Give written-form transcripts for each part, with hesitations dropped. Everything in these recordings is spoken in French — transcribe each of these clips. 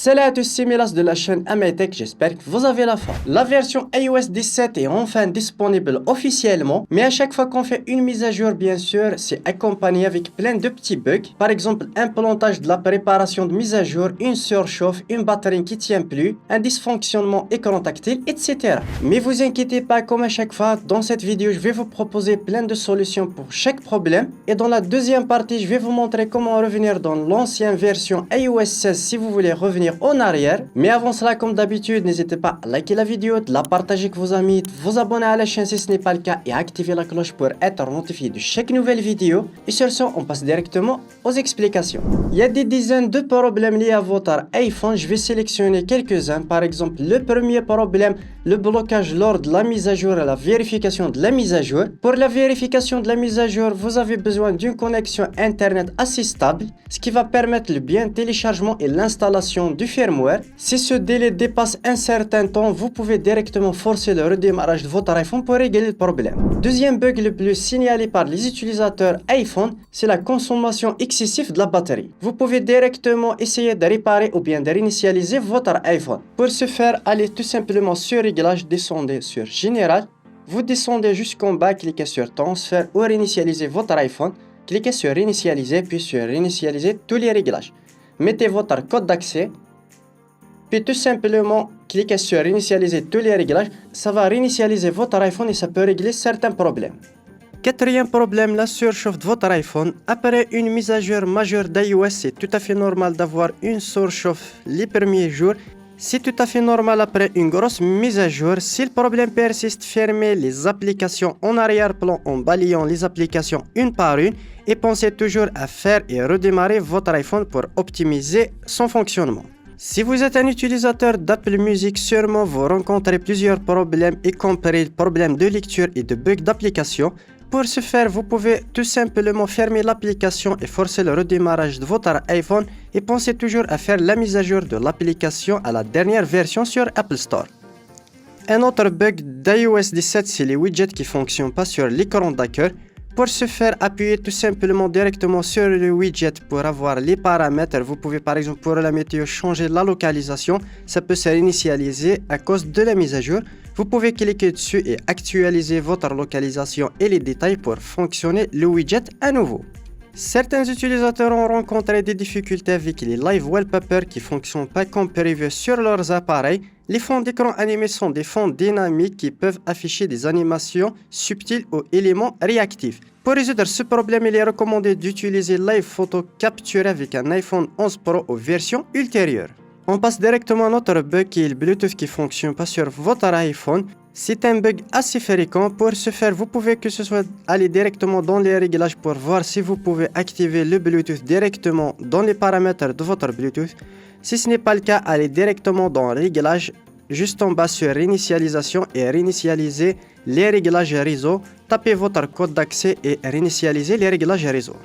Salut à tous, c'est Milas de la chaîne Ametech, j'espère que vous avez la forme. La version iOS 17 est enfin disponible officiellement, mais à chaque fois qu'on fait une mise à jour, bien sûr, c'est accompagné avec plein de petits bugs. Par exemple, un plantage de la préparation de mise à jour, une surchauffe, une batterie qui tient plus, un dysfonctionnement écran tactile, etc. Mais vous inquiétez pas, comme à chaque fois, dans cette vidéo, je vais vous proposer plein de solutions pour chaque problème. Et dans la deuxième partie, je vais vous montrer comment revenir dans l'ancienne version iOS 16 si vous voulez revenir en arrière. Mais avant cela, comme d'habitude, n'hésitez pas à liker la vidéo, de la partager avec vos amis, de vous abonner à la chaîne si ce n'est pas le cas et activer la cloche pour être notifié de chaque nouvelle vidéo. Et sur ce, on passe directement aux explications. Il y a des dizaines de problèmes liés à votre iPhone. Je vais sélectionner quelques-uns. Par exemple, le premier problème, le blocage lors de la mise à jour et la vérification de la mise à jour. Pour la vérification de la mise à jour, vous avez besoin d'une connexion internet assez stable, ce qui va permettre le bien téléchargement et l'installation du firmware. Si ce délai dépasse un certain temps, vous pouvez directement forcer le redémarrage de votre iPhone pour régler le problème. Deuxième bug le plus signalé par les utilisateurs iPhone, c'est la consommation excessive de la batterie. Vous pouvez directement essayer de réparer ou bien de réinitialiser votre iPhone. Pour ce faire, allez tout simplement sur Réglages, descendez sur Général, vous descendez jusqu'en bas, cliquez sur Transfert ou réinitialiser votre iPhone, cliquez sur Réinitialiser puis sur Réinitialiser tous les réglages. Mettez votre code d'accès, puis tout simplement cliquez sur Réinitialiser tous les réglages, ça va réinitialiser votre iPhone et ça peut régler certains problèmes. Quatrième problème, la surchauffe de votre iPhone. Après une mise à jour majeure d'iOS, c'est tout à fait normal d'avoir une surchauffe les premiers jours. C'est tout à fait normal après une grosse mise à jour. Si le problème persiste, fermez les applications en arrière-plan en balayant les applications une par une et pensez toujours à faire et redémarrer votre iPhone pour optimiser son fonctionnement. Si vous êtes un utilisateur d'Apple Music, sûrement vous rencontrez plusieurs problèmes, y compris le problème de lecture et de bugs d'application. Pour ce faire, vous pouvez tout simplement fermer l'application et forcer le redémarrage de votre iPhone et pensez toujours à faire la mise à jour de l'application à la dernière version sur Apple Store. Un autre bug d'iOS 17, c'est les widgets qui ne fonctionnent pas sur l'écran d'accueil. Pour ce faire, appuyez tout simplement directement sur le widget pour avoir les paramètres. Vous pouvez par exemple pour la météo changer la localisation. Ça peut se réinitialiser à cause de la mise à jour. Vous pouvez cliquer dessus et actualiser votre localisation et les détails pour fonctionner le widget à nouveau. Certains utilisateurs ont rencontré des difficultés avec les Live Wallpapers qui ne fonctionnent pas comme prévu sur leurs appareils. Les fonds d'écran animés sont des fonds dynamiques qui peuvent afficher des animations subtiles ou éléments réactifs. Pour résoudre ce problème, il est recommandé d'utiliser Live Photo capturé avec un iPhone 11 Pro ou version ultérieure. On passe directement à notre bug qui est le Bluetooth qui ne fonctionne pas sur votre iPhone. C'est un bug assez fréquent. Pour ce faire, vous pouvez que ce soit aller directement dans les réglages pour voir si vous pouvez activer le Bluetooth directement dans les paramètres de votre Bluetooth. Si ce n'est pas le cas, allez directement dans Réglages, juste en bas sur Réinitialisation et réinitialiser les réglages réseau. Tapez votre code d'accès et réinitialisez les réglages réseau.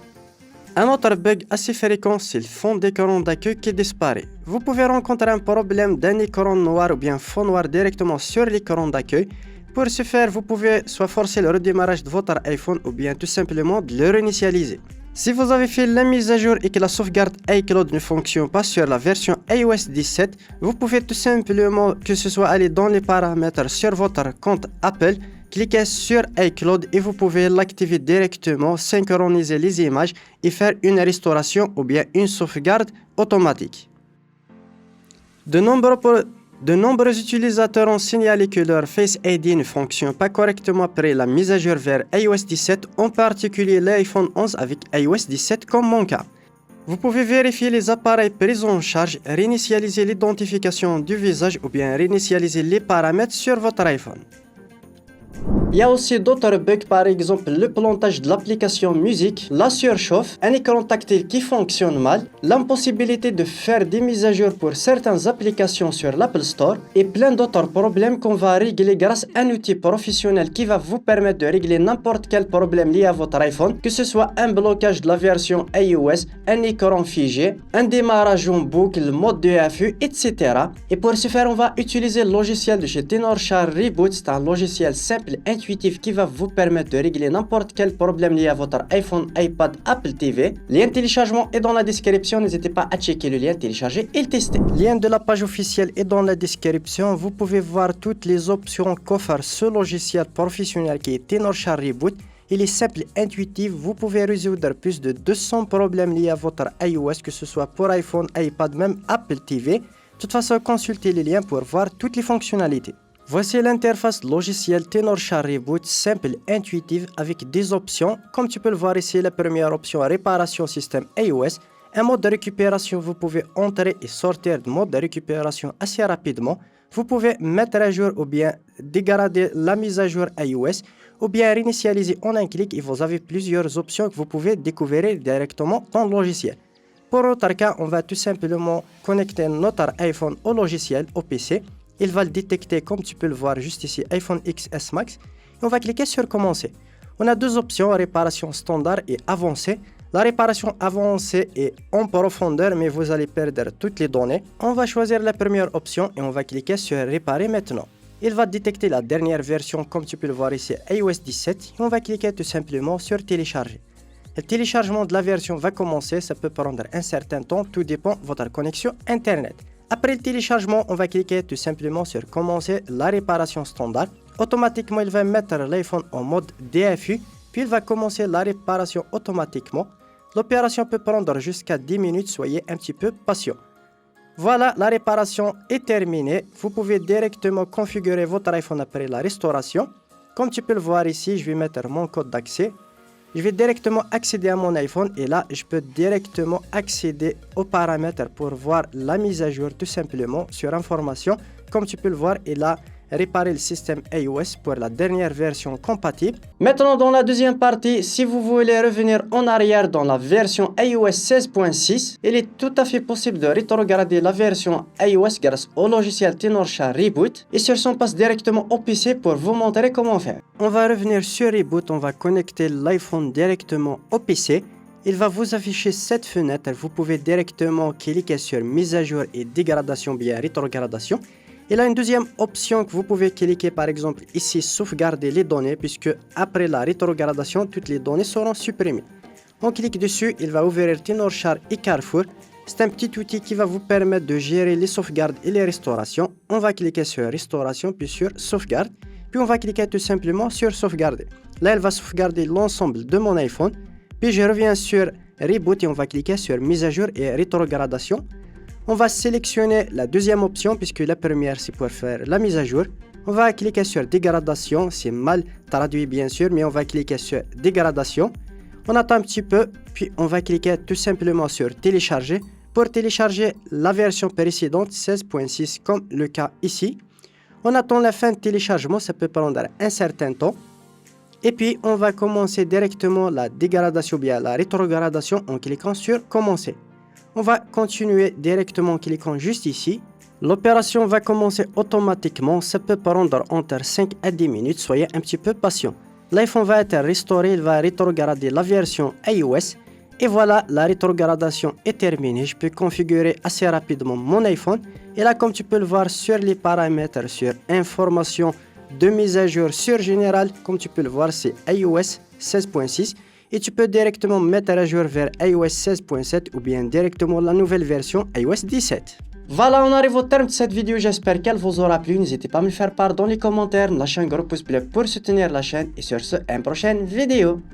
Un autre bug assez fréquent, c'est le fond d'écran d'accueil qui disparaît. Vous pouvez rencontrer un problème d'un écran noir ou bien fond noir directement sur l'écran d'accueil. Pour ce faire, vous pouvez soit forcer le redémarrage de votre iPhone ou bien tout simplement de le réinitialiser. Si vous avez fait la mise à jour et que la sauvegarde iCloud ne fonctionne pas sur la version iOS 17, vous pouvez tout simplement que ce soit aller dans les paramètres sur votre compte Apple, cliquez sur iCloud et vous pouvez l'activer directement, synchroniser les images et faire une restauration ou bien une sauvegarde automatique. De nombreux utilisateurs ont signalé que leur Face ID ne fonctionne pas correctement après la mise à jour vers iOS 17, en particulier l'iPhone 11 avec iOS 17 comme mon cas. Vous pouvez vérifier les appareils pris en charge, réinitialiser l'identification du visage ou bien réinitialiser les paramètres sur votre iPhone. Il y a aussi d'autres bugs, par exemple le plantage de l'application musique, la surchauffe, un écran tactile qui fonctionne mal, l'impossibilité de faire des mises à jour pour certaines applications sur l'Apple Store et plein d'autres problèmes qu'on va régler grâce à un outil professionnel qui va vous permettre de régler n'importe quel problème lié à votre iPhone, que ce soit un blocage de la version iOS, un écran figé, un démarrage en boucle, mode de FU, etc. Et pour ce faire, on va utiliser le logiciel de chez Tenorshare Reboot. C'est un logiciel simple et intuitif qui va vous permettre de régler n'importe quel problème lié à votre iPhone, iPad, Apple TV. Le lien de téléchargement est dans la description. N'hésitez pas à checker le lien, télécharger et le tester. Le lien de la page officielle est dans la description. Vous pouvez voir toutes les options qu'offre ce logiciel professionnel qui est Tenorshare Reboot. Il est simple et intuitif. Vous pouvez résoudre plus de 200 problèmes liés à votre iOS, que ce soit pour iPhone, iPad, même Apple TV. De toute façon, consultez les liens pour voir toutes les fonctionnalités. Voici l'interface logicielle Tenorshare Reboot, simple et intuitive avec des options. Comme tu peux le voir ici, la première option, réparation système iOS. Un mode de récupération, vous pouvez entrer et sortir de mode de récupération assez rapidement. Vous pouvez mettre à jour ou bien dégrader la mise à jour iOS ou bien réinitialiser en un clic et vous avez plusieurs options que vous pouvez découvrir directement dans le logiciel. Pour notre cas, on va tout simplement connecter notre iPhone au logiciel, au PC. Il va le détecter comme tu peux le voir juste ici, iPhone XS Max. Et on va cliquer sur commencer. On a deux options, réparation standard et avancée. La réparation avancée est en profondeur, mais vous allez perdre toutes les données. On va choisir la première option et on va cliquer sur réparer maintenant. Il va détecter la dernière version comme tu peux le voir ici, iOS 17. Et on va cliquer tout simplement sur télécharger. Le téléchargement de la version va commencer, ça peut prendre un certain temps, tout dépend de votre connexion Internet. Après le téléchargement, on va cliquer tout simplement sur commencer la réparation standard. Automatiquement, il va mettre l'iPhone en mode DFU, puis il va commencer la réparation automatiquement. L'opération peut prendre jusqu'à 10 minutes, soyez un petit peu patient. Voilà, la réparation est terminée. Vous pouvez directement configurer votre iPhone après la restauration. Comme tu peux le voir ici, je vais mettre mon code d'accès. Je vais directement accéder à mon iPhone et là, je peux directement accéder aux paramètres pour voir la mise à jour tout simplement sur information. Comme tu peux le voir, il a réparé le système iOS pour la dernière version compatible. Maintenant, dans la deuxième partie, si vous voulez revenir en arrière dans la version iOS 16.6, il est tout à fait possible de rétrograder la version iOS grâce au logiciel Tenorshare Reboot. Et sur son passe directement au PC pour vous montrer comment faire. On va revenir sur Reboot, on va connecter l'iPhone directement au PC. Il va vous afficher cette fenêtre. Vous pouvez directement cliquer sur mise à jour et dégradation bien rétrogradation. Il a une deuxième option que vous pouvez cliquer par exemple ici, sauvegarder les données, puisque après la rétrogradation, toutes les données seront supprimées. On clique dessus, il va ouvrir Tenorshare et Carrefour. C'est un petit outil qui va vous permettre de gérer les sauvegardes et les restaurations. On va cliquer sur restauration puis sur sauvegarde. Puis on va cliquer tout simplement sur sauvegarder. Là, elle va sauvegarder l'ensemble de mon iPhone. Puis je reviens sur Reboot et on va cliquer sur mise à jour et rétrogradation. On va sélectionner la deuxième option puisque la première c'est pour faire la mise à jour. On va cliquer sur dégradation, c'est mal traduit bien sûr, mais on va cliquer sur dégradation. On attend un petit peu, puis on va cliquer tout simplement sur télécharger pour télécharger la version précédente 16.6 comme le cas ici. On attend la fin de téléchargement, ça peut prendre un certain temps. Et puis on va commencer directement la dégradation, bien la rétrogradation en cliquant sur commencer. On va continuer directement en cliquant juste ici. L'opération va commencer automatiquement. Ça peut prendre entre 5 à 10 minutes. Soyez un petit peu patient. L'iPhone va être restauré. Il va rétrograder la version iOS. Et voilà, la rétrogradation est terminée. Je peux configurer assez rapidement mon iPhone. Et là, comme tu peux le voir sur les paramètres, sur information de mise à jour sur général, comme tu peux le voir, c'est iOS 16.6. Et tu peux directement mettre à jour vers iOS 16.7 ou bien directement la nouvelle version iOS 17. Voilà, on arrive au terme de cette vidéo. J'espère qu'elle vous aura plu. N'hésitez pas à me le faire part dans les commentaires. Lâchez un gros pouce bleu pour soutenir la chaîne. Et sur ce, à une prochaine vidéo.